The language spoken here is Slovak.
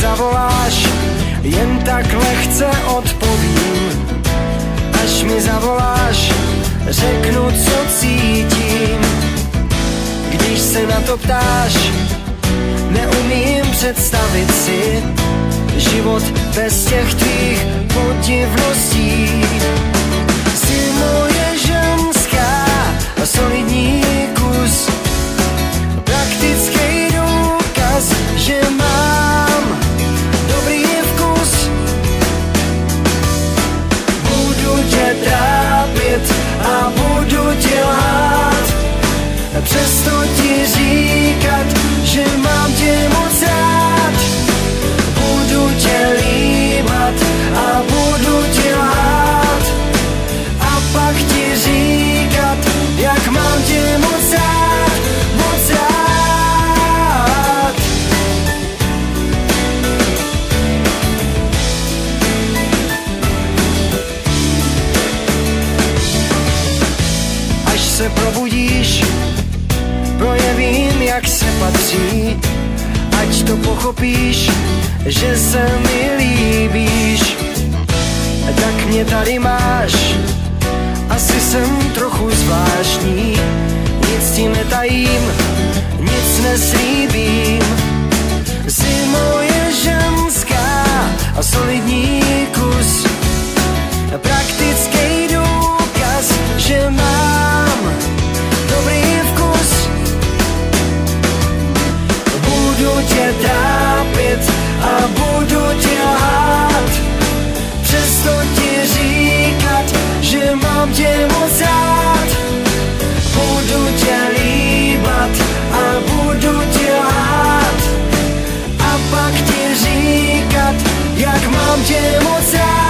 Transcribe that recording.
zavoláš, jen tak lehce odpovím. Až mi zavoláš, řeknu, co cítím. Když se na to ptáš, neumím představit si život bez těch tvých podivností. Jsi moje ženská a solidní kus, praktický důkaz, že mám dobrý vkus. Budu tě trápit a budu tě lhát, přesto ti říkat, že mám tě moc rád. Budu tě líbat a budu tě lhát, a pak ti říkat, jak mám tě moc rád, moc rád. Až se probudíš, projevím, jak se patří, ať to pochopíš, že se mi líbíš. Tak mě tady máš, asi jsem trochu zvláštní, nic ti netajím, nic neslíbím. Jsi moje ženská a solidní kus, praktický důkaz, že mám dobrý vkus. Budu tě trápit a budu tě lhát, přesto ti říkat, že mám tě moc rád. Budu tě líbat a budu tě lhát, a pak ti říkat, jak mám tě moc rád.